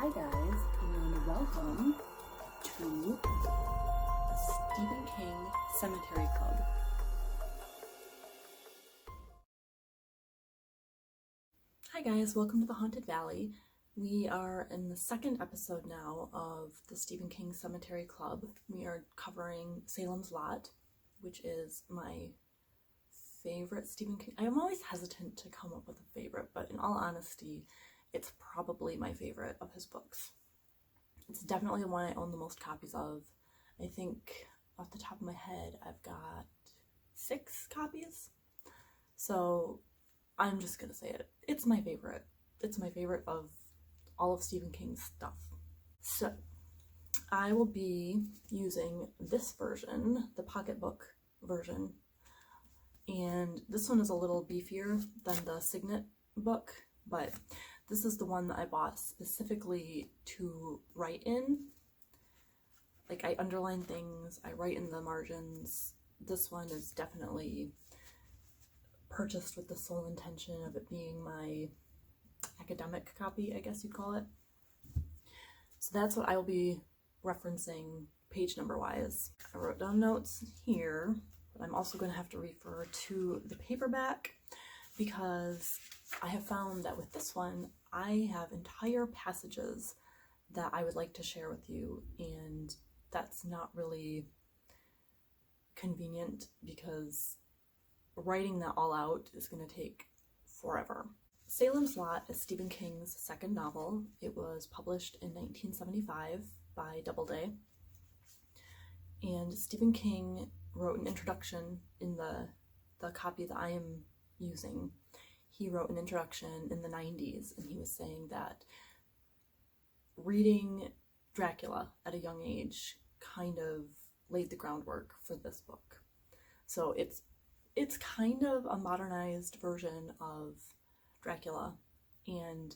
Hi guys, and welcome to the Stephen King Sematary Club. Hi guys, welcome to the Haunted Valley. We are in the second episode now of the Stephen King Sematary Club. We are covering Salem's Lot, which is my favorite Stephen King. I'm always hesitant to come up with a favorite, but in all honesty, it's probably my favorite of his books. It's definitely the one I own the most copies of. I think off the top of my head, I've got 6 copies. So I'm just gonna say it. It's my favorite. It's my favorite of all of Stephen King's stuff. So I will be using this version, the pocketbook version. And this one is a little beefier than the Signet book, but this is the one that I bought specifically to write in. Like, I underline things, I write in the margins. This one is definitely purchased with the sole intention of it being my academic copy, I guess you'd call it. So that's what I will be referencing page number wise. I wrote down notes here, but I'm also going to have to refer to the paperback because I have found that with this one, I have entire passages that I would like to share with you, and that's not really convenient because writing that all out is going to take forever. Salem's Lot is Stephen King's second novel. It was published in 1975 by Doubleday, and Stephen King wrote an introduction in the copy that I am using. He wrote an introduction in the 90s, and he was saying that reading Dracula at a young age kind of laid the groundwork for this book. So it's kind of a modernized version of Dracula, and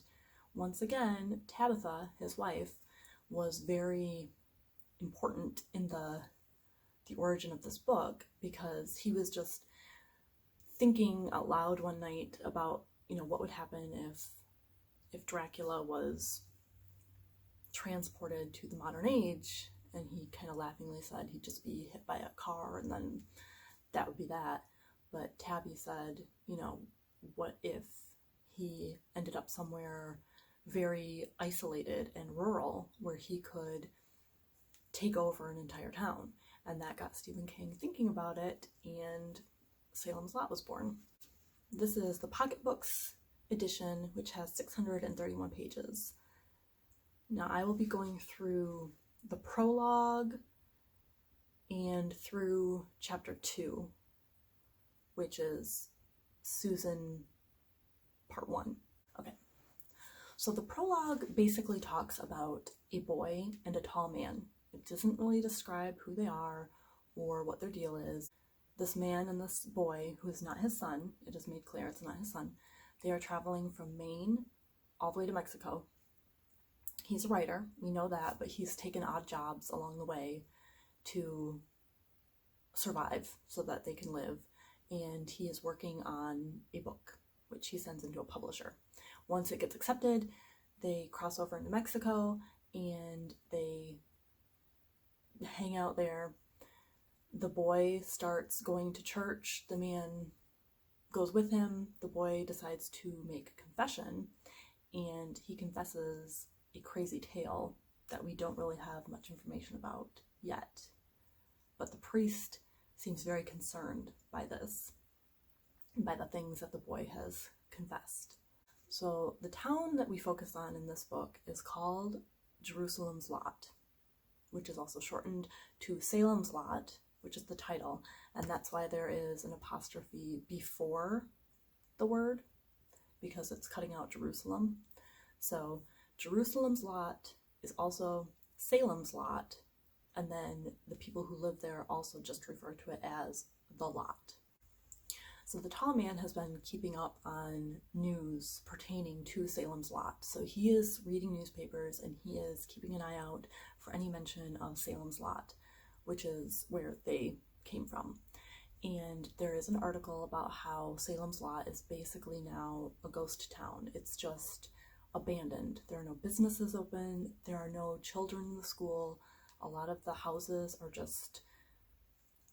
once again, Tabitha, his wife, was very important in the origin of this book because he was just thinking out loud one night about, what would happen if Dracula was transported to the modern age, and he kind of laughingly said he'd just be hit by a car and then that would be that. But Tabby said, what if he ended up somewhere very isolated and rural where he could take over an entire town? And that got Stephen King thinking about it, and Salem's Lot was born. This is the pocketbooks edition, which has 631 pages. Now I will be going through the prologue and through chapter 2, which is Susan part 1. Okay, so the prologue basically talks about a boy and a tall man. It doesn't really describe who they are or what their deal is. This man and this boy, who is not his son, it is made clear it's not his son, they are traveling from Maine all the way to Mexico. He's a writer, we know that, but he's taken odd jobs along the way to survive so that they can live, and he is working on a book, which he sends into a publisher. Once it gets accepted, they cross over into Mexico, and they hang out there. The boy starts going to church, the man goes with him, the boy decides to make a confession, and he confesses a crazy tale that we don't really have much information about yet. But the priest seems very concerned by this, by the things that the boy has confessed. So the town that we focus on in this book is called Jerusalem's Lot, which is also shortened to Salem's Lot, which is the title, and that's why there is an apostrophe before the word, because it's cutting out Jerusalem. So Jerusalem's Lot is also Salem's Lot, and then the people who live there also just refer to it as the lot. So the tall man has been keeping up on news pertaining to Salem's Lot. So he is reading newspapers and he is keeping an eye out for any mention of Salem's Lot, which is where they came from. And there is an article about how Salem's Lot is basically now a ghost town. It's just abandoned. There are no businesses open, there are no children in the school, a lot of the houses are just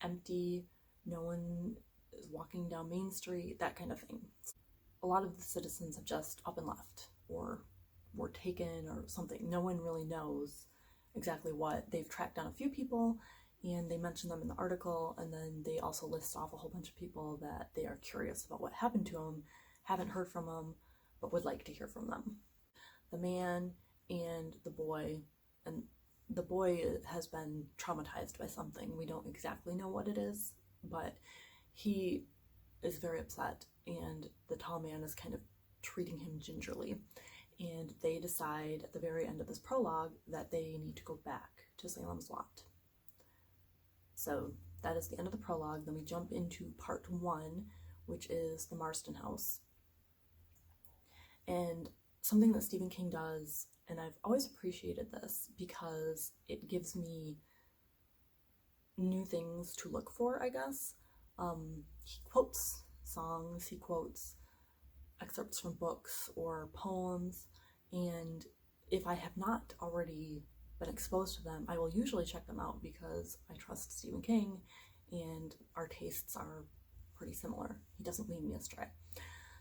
empty, no one is walking down Main Street, that kind of thing. A lot of the citizens have just up and left, or were taken or something. No one really knows exactly what. They've tracked down a few people and they mention them in the article, and then they also list off a whole bunch of people that they are curious about what happened to them, haven't heard from them, but would like to hear from them. The man and the boy has been traumatized by something. We don't exactly know what it is, but he is very upset, and the tall man is kind of treating him gingerly. And they decide at the very end of this prologue that they need to go back to Salem's Lot. So that is the end of the prologue. Then we jump into part 1, which is the Marston house. And something that Stephen King does, and I've always appreciated this because it gives me new things to look for, I guess. He quotes songs, he quotes excerpts from books or poems, and if I have not already been exposed to them, I will usually check them out because I trust Stephen King and our tastes are pretty similar. He doesn't lead me astray.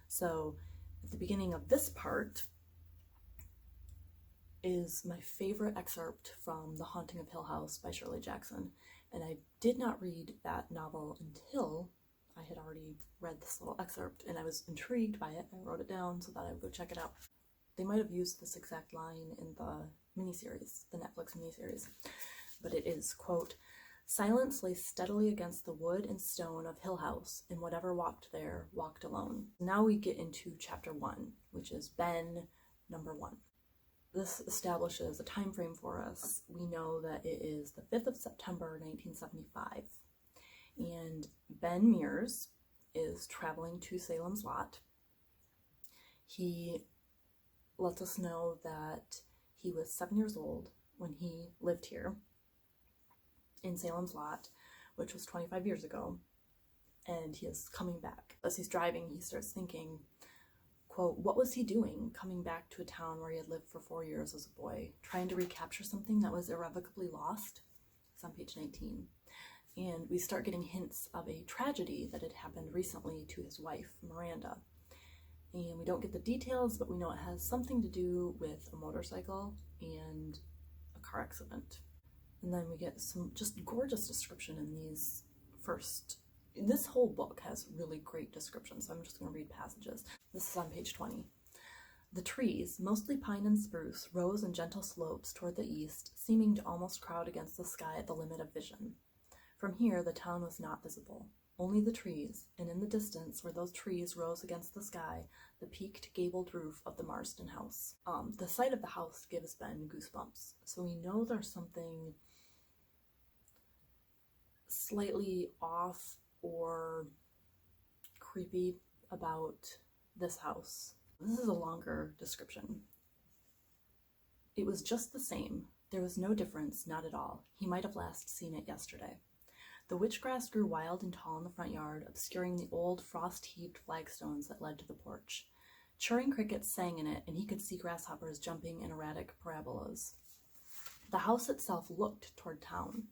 So at the beginning of this part is my favorite excerpt from The Haunting of Hill House by Shirley Jackson, and I did not read that novel until I had already read this little excerpt, and I was intrigued by it. I wrote it down so that I would go check it out. They might have used this exact line in the miniseries, the Netflix miniseries, but it is, quote, "Silence lay steadily against the wood and stone of Hill House, and whatever walked there walked alone." Now we get into chapter 1, which is Ben number 1. This establishes a time frame for us. We know that it is the 5th of September, 1975, and Ben Mears is traveling to Salem's Lot. He lets us know that he was 7 years old when he lived here in Salem's Lot, which was 25 years ago, and he is coming back. As he's driving, he starts thinking, quote, what was he doing coming back to a town where he had lived for 4 years as a boy, trying to recapture something that was irrevocably lost? It's on page 19. And we start getting hints of a tragedy that had happened recently to his wife, Miranda. And we don't get the details, but we know it has something to do with a motorcycle and a car accident. And then we get some just gorgeous description in these first. This whole book has really great descriptions, so I'm just going to read passages. This is on page 20. The trees, mostly pine and spruce, rose in gentle slopes toward the east, seeming to almost crowd against the sky at the limit of vision. From here, the town was not visible. Only the trees, and in the distance, where those trees rose against the sky, the peaked gabled roof of the Marston house. The sight of the house gives Ben goosebumps, so we know there's something slightly off or creepy about this house. This is a longer description. It was just the same. There was no difference, not at all. He might have last seen it yesterday. The witchgrass grew wild and tall in the front yard, obscuring the old frost-heaved flagstones that led to the porch. Chirring crickets sang in it, and he could see grasshoppers jumping in erratic parabolas. The house itself looked toward town.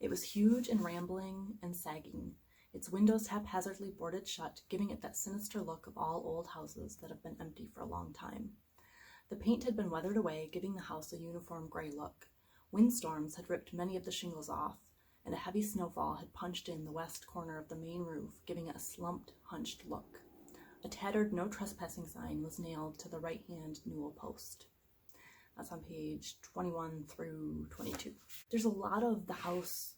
It was huge and rambling and sagging, its windows haphazardly boarded shut, giving it that sinister look of all old houses that have been empty for a long time. The paint had been weathered away, giving the house a uniform gray look. Windstorms had ripped many of the shingles off, and a heavy snowfall had punched in the west corner of the main roof, giving it a slumped, hunched look. A tattered no trespassing sign was nailed to the right-hand newel post. That's on page 21 through 22. There's a lot of the house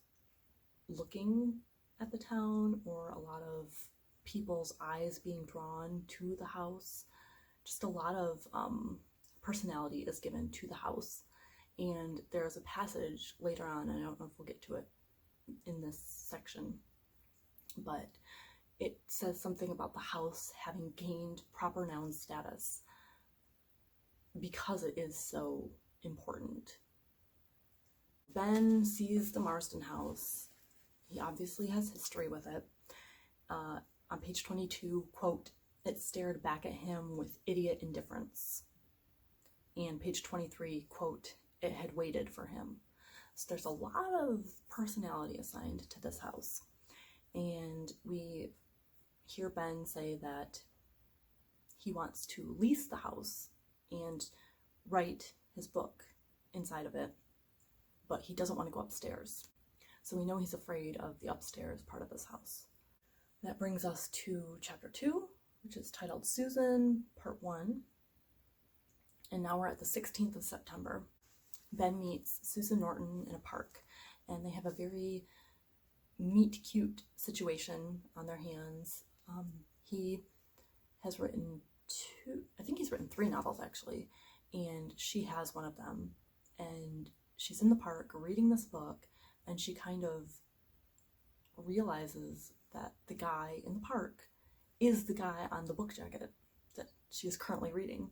looking at the town, or a lot of people's eyes being drawn to the house. Just a lot of personality is given to the house. And there's a passage later on, and I don't know if we'll get to it in this section, but it says something about the house having gained proper noun status because it is so important. Ben sees the Marston house. He obviously has history with it. On page 22, quote, it stared back at him with idiot indifference. And page 23, quote, "It had waited for him." So there's a lot of personality assigned to this house. And we hear Ben say that he wants to lease the house and write his book inside of it, but he doesn't want to go upstairs. So we know he's afraid of the upstairs part of this house. That brings us to chapter 2, which is titled Susan, part 1. And now we're at the 16th of September. Ben meets Susan Norton in a park, and they have a very meet-cute situation on their hands. He has written he's written 3 novels actually, and she has one of them. And she's in the park reading this book, and she kind of realizes that the guy in the park is the guy on the book jacket that she is currently reading.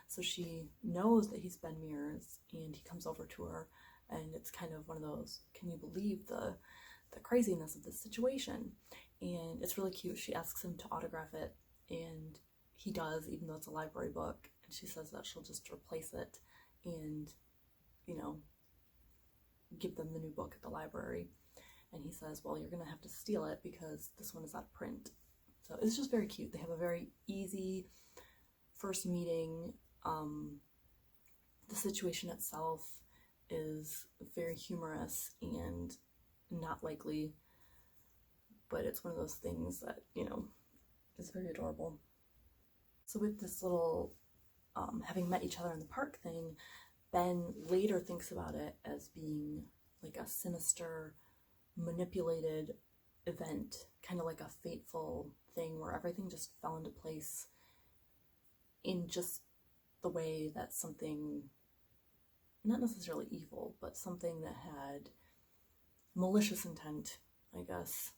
So she knows that he's Ben Mears, and he comes over to her, and it's kind of one of those, can you believe the craziness of this situation? And it's really cute. She asks him to autograph it, and he does, even though it's a library book, and she says that she'll just replace it and, give them the new book at the library. And he says, well, you're gonna have to steal it because this one is out of print. So it's just very cute. They have a very easy first meeting. The situation itself is very humorous and not likely, but it's one of those things that, is very adorable. So with this little having met each other in the park thing, Ben later thinks about it as being like a sinister, manipulated event, kind of like a fateful thing where everything just fell into place in just the way that something, not necessarily evil, but something that had malicious intent, I guess,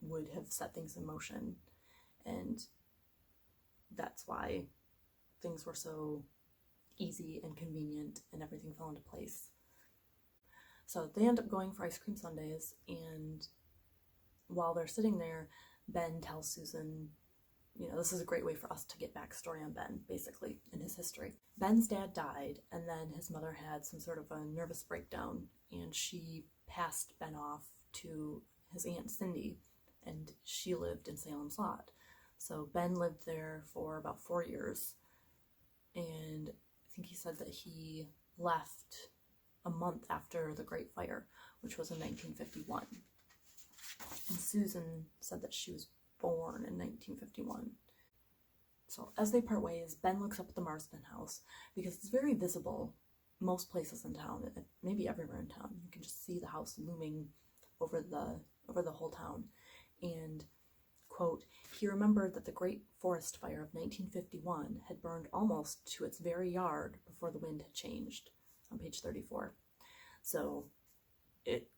would have set things in motion. And that's why things were so easy and convenient and everything fell into place. So they end up going for ice cream sundaes, and while they're sitting there, Ben tells Susan, this is a great way for us to get backstory on Ben, basically, in his history. Ben's dad died, and then his mother had some sort of a nervous breakdown, and she passed Ben off to his Aunt Cindy, and she lived in Salem's Lot. So Ben lived there for about 4 years, and I think he said that he left a month after the Great Fire, which was in 1951. And Susan said that she was born in 1951. So as they part ways, Ben looks up at the Marsden house because it's very visible most places in town, maybe everywhere in town. You can just see the house looming over the whole town. And, quote, he remembered that the Great Forest Fire of 1951 had burned almost to its very yard before the wind had changed, on page 34. So it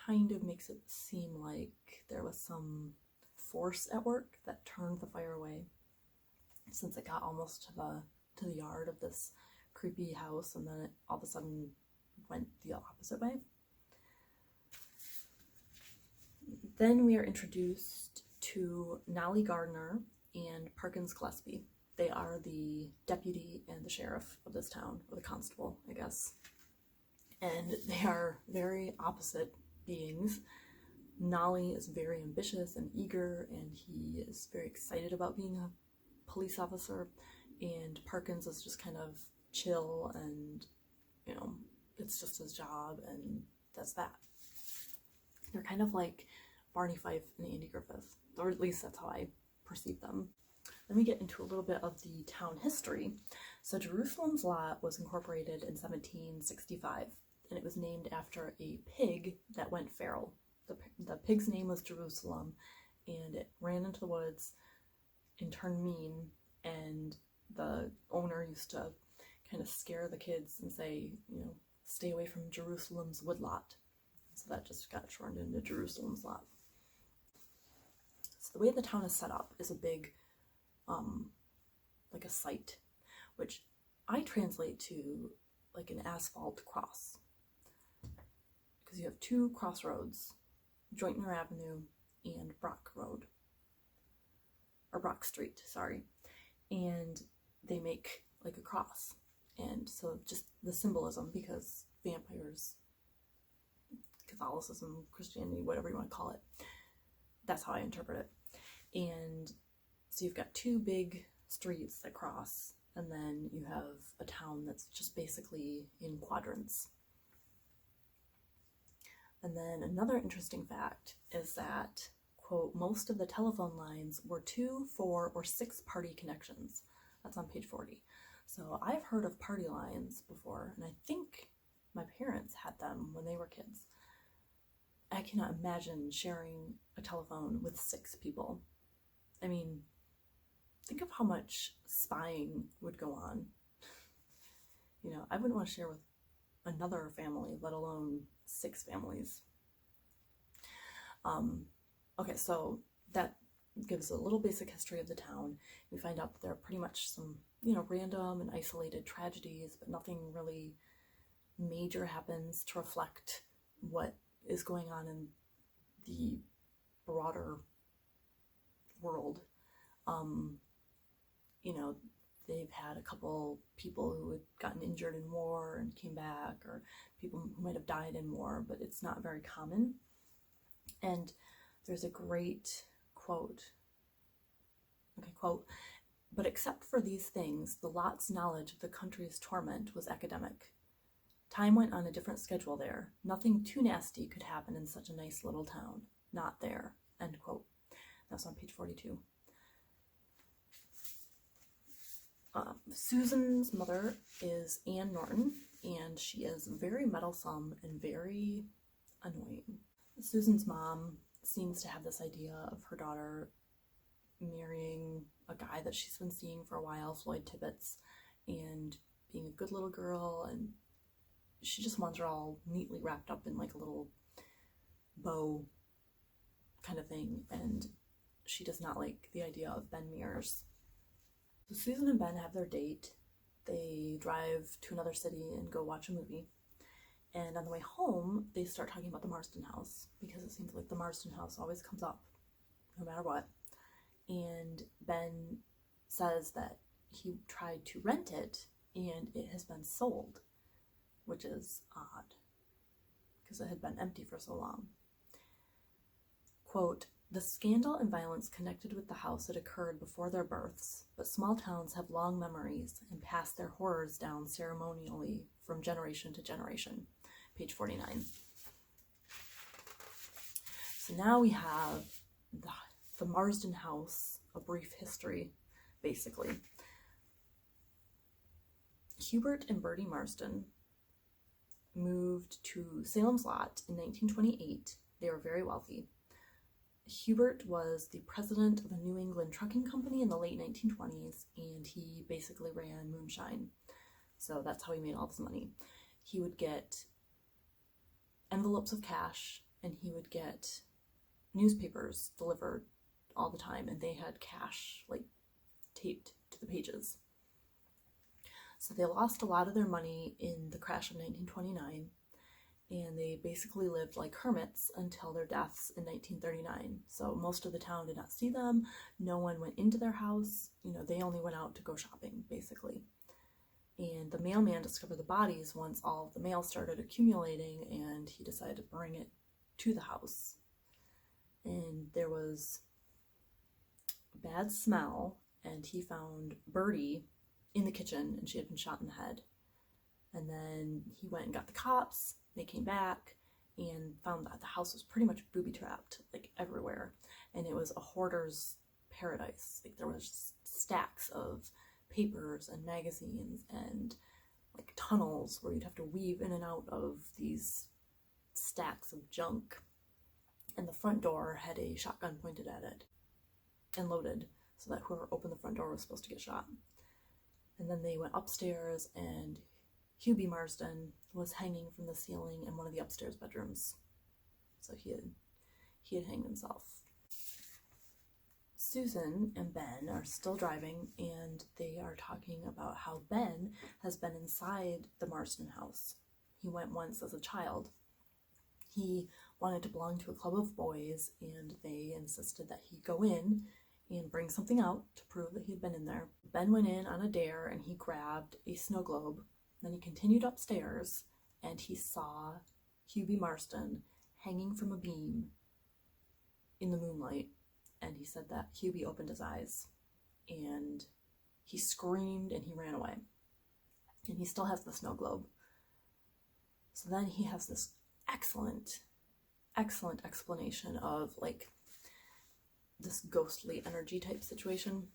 kind of makes it seem like there was some force at work that turned the fire away, since it got almost to the yard of this creepy house, and then it all of a sudden went the opposite way. Then we are introduced to Nolly Gardner and Parkins Gillespie. They are the deputy and the sheriff of this town, or the constable, I guess. And they are very opposite beings. Nolly is very ambitious and eager, and he is very excited about being a police officer, and Parkins is just kind of chill and, it's just his job, and that's that. They're kind of like Barney Fife and Andy Griffith, or at least that's how I perceive them. Then we get into a little bit of the town history. So Jerusalem's Lot was incorporated in 1765, and it was named after a pig that went feral. The pig's name was Jerusalem, and it ran into the woods and turned mean, and the owner used to kind of scare the kids and say, stay away from Jerusalem's woodlot. So that just got shortened into Jerusalem's Lot. So the way the town is set up is a big, like a site, which I translate to like an asphalt cross, because you have 2 crossroads, Jointner Avenue and Brock Road, or Brock Street, sorry, and they make like a cross, And so just the symbolism, because vampires, Catholicism, Christianity, whatever you want to call it, that's how I interpret it. And so you've got two big streets that cross, and then you have a town that's just basically in quadrants. And then another interesting fact is that, quote, most of the telephone lines were 2, 4, or 6 party connections. That's on page 40. So I've heard of party lines before, and I think my parents had them when they were kids. I cannot imagine sharing a telephone with 6 people. I mean, think of how much spying would go on. You know, I wouldn't want to share with another family, let alone 6 families. Okay, so that gives a little basic history of the town. We find out that there are pretty much some, random and isolated tragedies, but nothing really major happens to reflect what is going on in the broader world. They've had a couple people who had gotten injured in war and came back, or people who might have died in war, but it's not very common. And there's a great quote. Okay, quote, "But except for these things, the lot's knowledge of the country's torment was academic. Time went on a different schedule there. Nothing too nasty could happen in such a nice little town. Not there." End quote. That's on page 42. Susan's mother is Anne Norton, and she is very meddlesome and very annoying. Susan's mom seems to have this idea of her daughter marrying a guy that she's been seeing for a while, Floyd Tibbets, and being a good little girl, and she just wants her all neatly wrapped up in like a little bow kind of thing, and she does not like the idea of Ben Mears. So Susan and Ben have their date. They drive to another city and go watch a movie. And on the way home, they start talking about the Marston house, because it seems like the Marston house always comes up, no matter what. And Ben says that he tried to rent it, and it has been sold, which is odd, because it had been empty for so long. Quote, "The scandal and violence connected with the house had occurred before their births, but small towns have long memories and pass their horrors down ceremonially from generation to generation." Page 49. So now we have the Marsden house, a brief history, basically. Hubert and Bertie Marsden moved to Salem's Lot in 1928. They were very wealthy. Hubert was the president of a New England trucking company in the late 1920s, and he basically ran moonshine. So that's how he made all this money. He would get envelopes of cash, and he would get newspapers delivered all the time, and they had cash like taped to the pages. So they lost a lot of their money in the crash of 1929, and they basically lived like hermits until their deaths in 1939. So most of the town did not see them. No one went into their house. They only went out to go shopping, basically. And the mailman discovered the bodies once all of the mail started accumulating, and he decided to bring it to the house. And there was a bad smell, and he found Bertie in the kitchen, and she had been shot in the head. And then he went and got the cops. They came back and found that the house was pretty much booby-trapped, like everywhere. And it was a hoarder's paradise. Like there was stacks of papers and magazines and like tunnels where you'd have to weave in and out of these stacks of junk. And the front door had a shotgun pointed at it and loaded, so that whoever opened the front door was supposed to get shot. And then they went upstairs, and Hubie Marsden was hanging from the ceiling in one of the upstairs bedrooms. So he had hanged himself. Susan and Ben are still driving, and they are talking about how Ben has been inside the Marsden house. He went once as a child. He wanted to belong to a club of boys, and they insisted that he go in and bring something out to prove that he had been in there. Ben went in on a dare and he grabbed a snow globe. Then he continued upstairs and he saw Hubie Marston hanging from a beam in the moonlight. And he said that Hubie opened his eyes and he screamed and he ran away. And he still has the snow globe. So then he has this excellent explanation of like this ghostly energy type situation.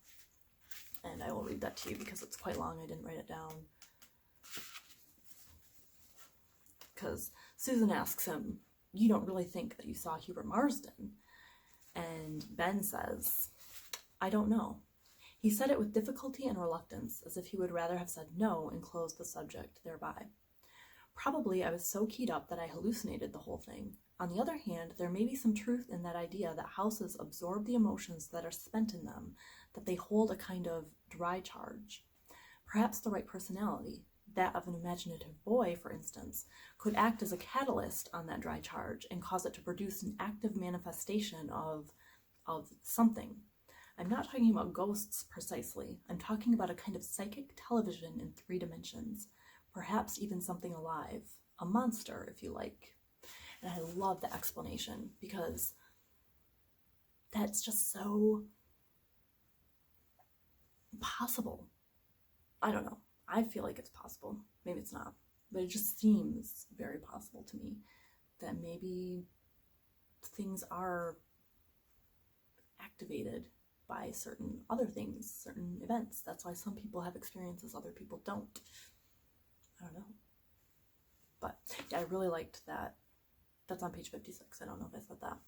And I will read that to you because it's quite long. I didn't write it down. Because Susan asks him, you don't really think that you saw Hubert Marsden? And Ben says, I don't know. He said it with difficulty and reluctance, as if he would rather have said no and closed the subject thereby. Probably I was so keyed up that I hallucinated the whole thing. On the other hand, there may be some truth in that idea that houses absorb the emotions that are spent in them, that they hold a kind of dry charge. Perhaps the right personality, that of an imaginative boy, for instance, could act as a catalyst on that dry charge and cause it to produce an active manifestation of something. I'm not talking about ghosts precisely. I'm talking about a kind of psychic television in 3 dimensions, perhaps even something alive, a monster, if you like. And I love the explanation because that's just so possible. I don't know. I feel like it's possible. Maybe it's not. But it just seems very possible to me that maybe things are activated by certain other things, certain events. That's why some people have experiences, other people don't. I don't know. But yeah, I really liked that. That's on page 56. I don't know if I said that.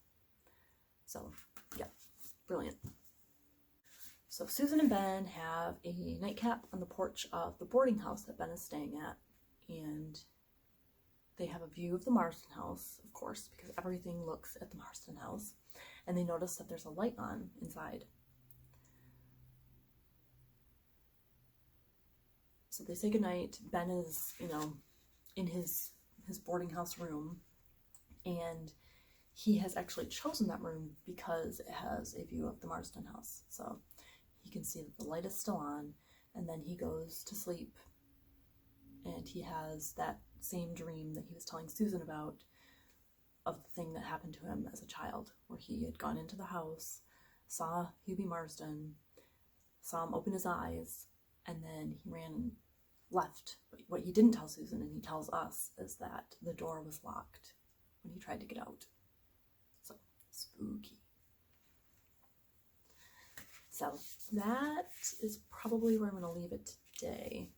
So yeah, brilliant. So Susan and Ben have a nightcap on the porch of the boarding house that Ben is staying at, and they have a view of the Marston house, of course, because everything looks at the Marston house, and they notice that there's a light on inside. So they say goodnight. Ben is, in his boarding house room, and he has actually chosen that room because it has a view of the Marston house. So he can see that the light is still on, and then he goes to sleep, and he has that same dream that he was telling Susan about, of the thing that happened to him as a child, where he had gone into the house, saw Hubie Marsden, saw him open his eyes, and then he ran and left. But what he didn't tell Susan, and he tells us, is that the door was locked when he tried to get out. So, spooky. So that is probably where I'm going to leave it today.